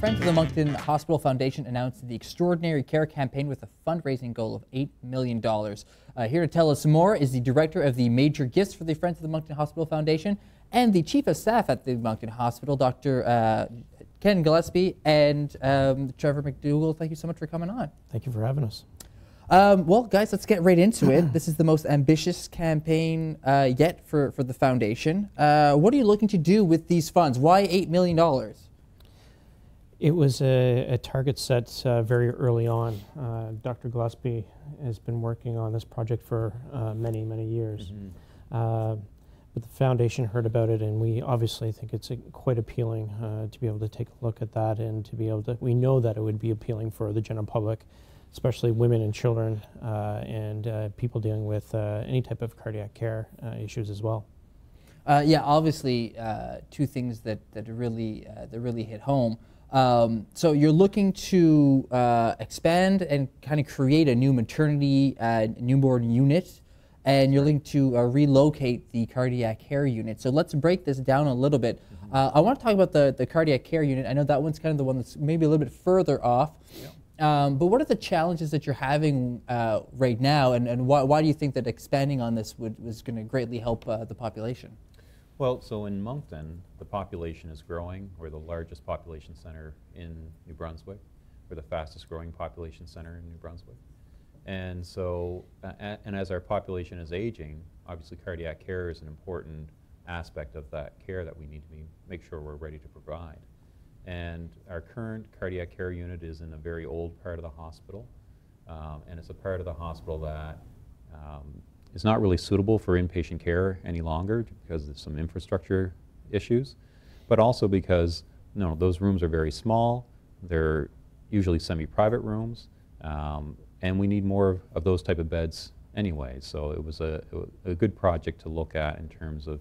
Friends of the Moncton Hospital Foundation announced the Extraordinary Care campaign with a fundraising goal of $8 million. Here to tell us more is the director of the Major Gifts for the Friends of the Moncton Hospital Foundation and the Chief of Staff at the Moncton Hospital, Dr. Ken Gillespie and Trevor MacDougall. Thank you so much for coming on. Thank you for having us. Well, guys, let's get right into it. This is the most ambitious campaign yet for the foundation. What are you looking to do with these funds? Why $8 million? It was a target set very early on. Dr. Gillespie has been working on this project for many, many years. But the foundation heard about it, and we obviously think it's quite appealing to be able to take a look at that, and to be able to, we know that it would be appealing for the general public, especially women and children and people dealing with any type of cardiac care issues as well. Yeah, obviously, two things that really hit home. So you're looking to expand and kind of create a new maternity newborn unit, and you're looking to relocate the cardiac care unit. So let's break this down a little bit. I want to talk about the cardiac care unit. I know that one's kind of the one that's maybe a little bit further off. But what are the challenges that you're having right now, and why do you think that expanding on this was going to greatly help the population? Well, so in Moncton, the population is growing. We're the largest population center in New Brunswick. We're the fastest growing population center in New Brunswick. And so, and as our population is aging, obviously cardiac care is an important aspect of that care that we need to make sure we're ready to provide. And our current cardiac care unit is in a very old part of the hospital. And it's a part of the hospital that is not really suitable for inpatient care any longer because of some infrastructure issues, but also because those rooms are very small. They're usually semi-private rooms, and we need more of those type of beds anyway. So it was a good project to look at in terms of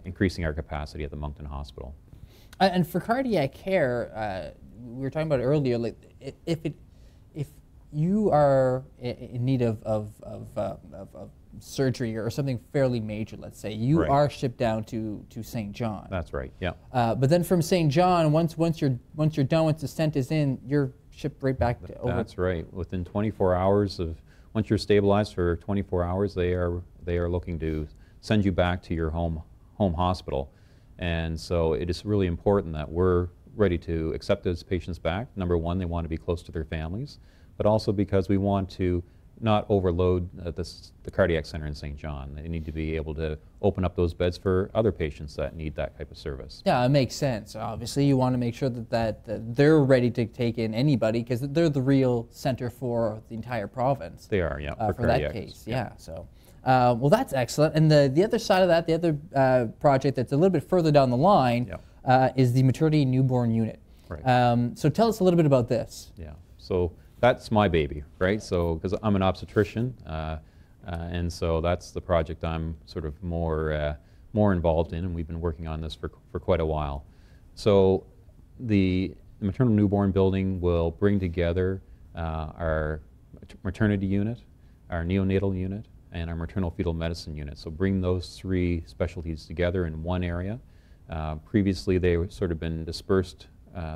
increasing our capacity at the Moncton Hospital. And for cardiac care, we were talking about it earlier, like if you are in need of surgery or something fairly major, let's say, you are shipped down to St. John. That's right, yeah. But then from St. John, once you're done, once the stent is in, you're shipped right back to over. That's right. Within 24 hours once you're stabilized for 24 hours, they are looking to send you back to your home hospital. And so it is really important that we're ready to accept those patients back. Number one, they want to be close to their families, but also because we want to not overload the cardiac center in St. John. They need to be able to open up those beds for other patients that need that type of service. Yeah, it makes sense. Obviously, you want to make sure that they're ready to take in anybody, because they're the real center for the entire province. They are, yeah, for that case, yeah. So, well, that's excellent. And the other side of that, the other project that's a little bit further down the line, is the maternity newborn unit. Right. So tell us a little bit about this. Yeah. So that's my baby, right? So, because I'm an obstetrician, and so that's the project I'm sort of more involved in, and we've been working on this for quite a while. So the maternal newborn building will bring together our maternity unit, our neonatal unit, and our maternal fetal medicine unit. So bring those three specialties together in one area. Previously, they were sort of been dispersed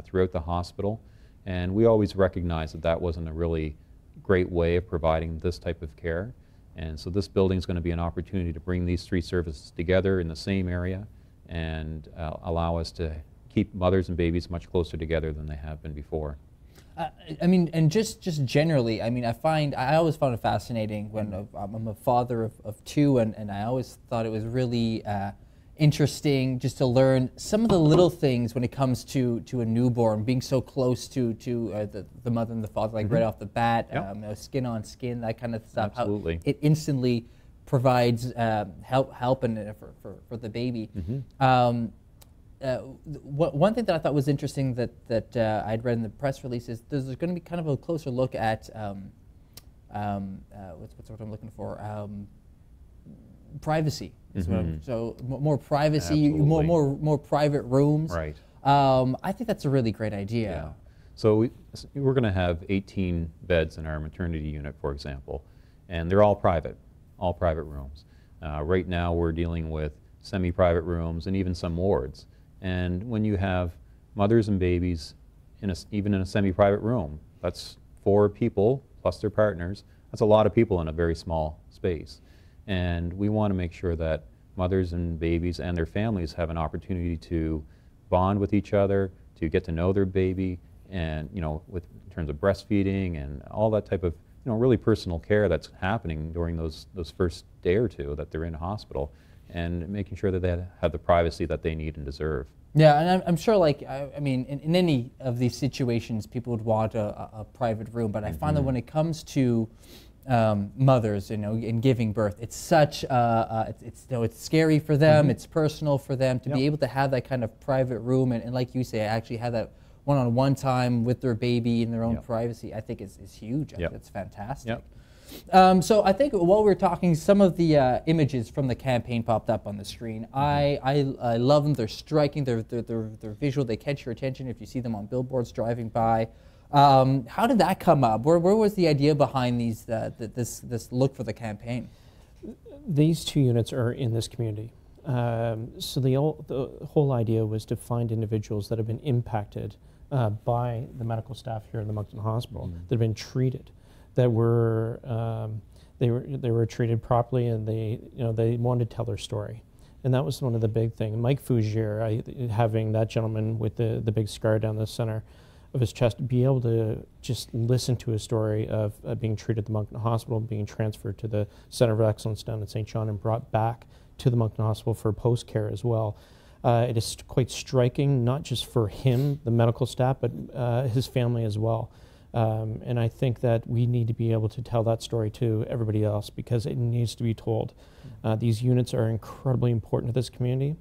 throughout the hospital. And we always recognized that that wasn't a really great way of providing this type of care. And so this building is going to be an opportunity to bring these three services together in the same area and allow us to keep mothers and babies much closer together than they have been before. I mean, and just generally, I mean, I always found it fascinating when I'm a father of two, and I always thought it was really interesting just to learn some of the little things when it comes to a newborn, being so close to the mother and the father, like right off the bat, skin on skin, that kind of stuff. Absolutely. How it instantly provides help and for the baby. One thing that I thought was interesting that I'd read in the press release is there's going to be kind of a closer look at what's what I'm looking for. Privacy. So more privacy, more private rooms. Right. I think that's a really great idea. Yeah. So we're going to have 18 beds in our maternity unit, for example, and they're all private rooms. Right now we're dealing with semi-private rooms and even some wards. And when you have mothers and babies even in a semi-private room, that's 4 people plus their partners. That's a lot of people in a very small space. And we want to make sure that mothers and babies and their families have an opportunity to bond with each other, to get to know their baby, and in terms of breastfeeding and all that type of really personal care that's happening during those first day or two that they're in hospital, and making sure that they have the privacy that they need and deserve. Yeah, and I'm sure, like, I mean, in any of these situations, people would want a private room, but I find that when it comes to mothers, in giving birth, it's such, it's scary for them, it's personal for them to be able to have that kind of private room, and like you say, actually have that one-on-one time with their baby in their own privacy. I think is huge. I think it's fantastic. So I think while we were talking, some of the images from the campaign popped up on the screen. I love them. They're striking. They're visual. They catch your attention if you see them on billboards driving by. How did that come up? Where was the idea behind these this look for the campaign? These 2 units are in this community. So the whole idea was to find individuals that have been impacted by the medical staff here in the Moncton Hospital that have been treated, that were they were treated properly, and they wanted to tell their story, and that was one of the big things. Mike Fougier, having that gentleman with the big scar down the center of his chest, be able to just listen to his story of being treated at the Moncton Hospital, being transferred to the Centre of Excellence down in St. John, and brought back to the Moncton Hospital for post-care as well. It is quite striking, not just for him, the medical staff, but his family as well. And I think that we need to be able to tell that story to everybody else, because it needs to be told. These units are incredibly important to this community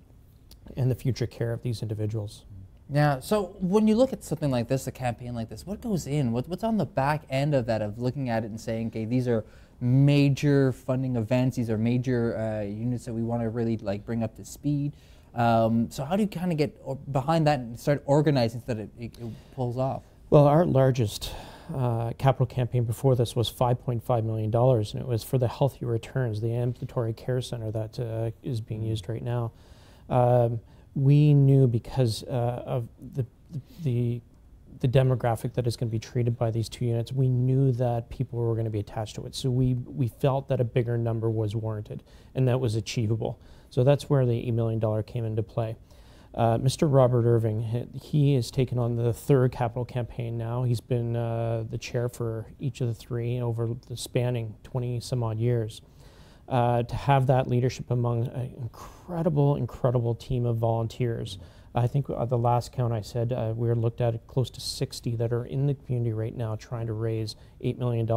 and the future care of these individuals. Yeah, so when you look at something like this, a campaign like this, what goes in? What's on the back end of that, of looking at it and saying, okay, these are major funding events, these are major units that we want to really bring up to speed. So how do you kind of get behind that and start organizing so that it pulls off? Well, our largest capital campaign before this was $5.5 million, and it was for the Healthy Returns, the ambulatory care center that is being used right now. We knew, because of the demographic that is going to be treated by these 2 units, we knew that people were going to be attached to it. So we felt that a bigger number was warranted, and that was achievable. So that's where the $8 million came into play. Mr. Robert Irving, he has taken on the 3rd capital campaign now. He's been the chair for each of the 3 over the spanning 20 some odd years. To have that leadership among an incredible team of volunteers. I think the last count I said, we were looked at close to 60 that are in the community right now trying to raise $8 million.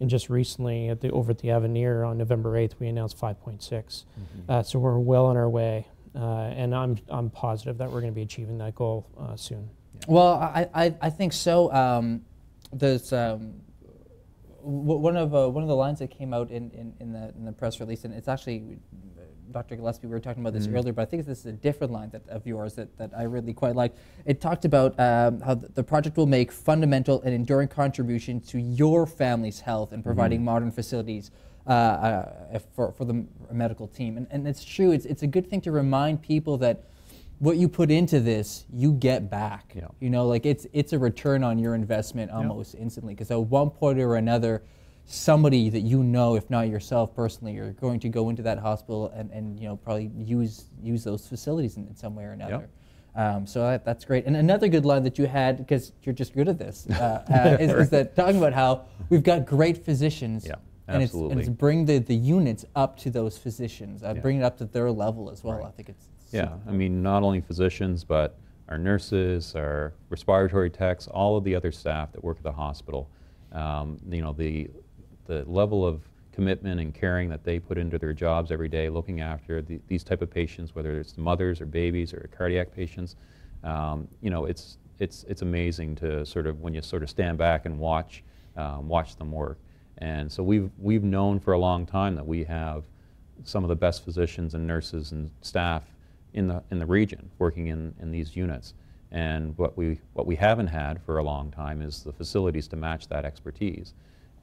And just recently, over at the Avenir on November 8th, we announced 5.6. So we're well on our way, and I'm positive that we're going to be achieving that goal soon. Well, I think so. There's one of the lines that came out in the press release, and it's actually Dr. Gillespie, we were talking about this earlier, but I think this is a different line of yours that I really quite like. It talked about how the project will make fundamental and enduring contribution to your family's health and providing modern facilities for the medical team. And it's true, it's a good thing to remind people that what you put into this, you get back. It's a return on your investment almost instantly, because at one point or another, somebody that if not yourself personally, you're going to go into that hospital and probably use those facilities in some way or another. So that's great. And another good line that you had, because you're just good at this, is that talking about how we've got great physicians. And it's bring the units up to those physicians, bring it up to their level as well. I think it's I mean, not only physicians, but our nurses, our respiratory techs, all of the other staff that work at the hospital. The level of commitment and caring that they put into their jobs every day, looking after these type of patients, whether it's mothers or babies or cardiac patients, it's amazing to when you stand back and watch them work. And so we've known for a long time that we have some of the best physicians and nurses and staff in the region working in these units. And what we haven't had for a long time is the facilities to match that expertise.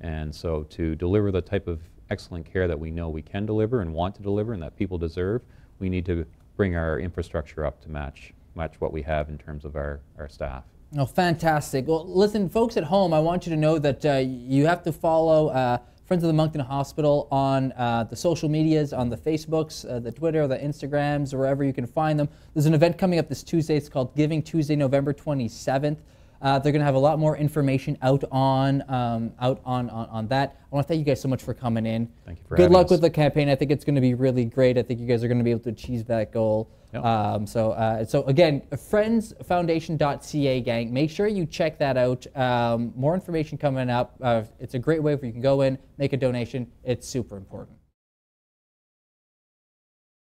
And so to deliver the type of excellent care that we know we can deliver and want to deliver and that people deserve, we need to bring our infrastructure up to match what we have in terms of our staff. Oh, fantastic. Well, listen, folks at home, I want you to know that you have to follow Friends of the Moncton Hospital on the social medias, on the Facebooks, the Twitter, the Instagrams, or wherever you can find them. There's an event coming up this Tuesday. It's called Giving Tuesday, November 27th. They're going to have a lot more information out on that. I want to thank you guys so much for coming in. Thank you for Good having luck us. with the campaign. I think it's going to be really great. I think you guys are going to be able to achieve that goal. Yep. So again, friendsfoundation.ca, gang. Make sure you check that out. More information coming up. It's a great way where you can go in, make a donation. It's super important.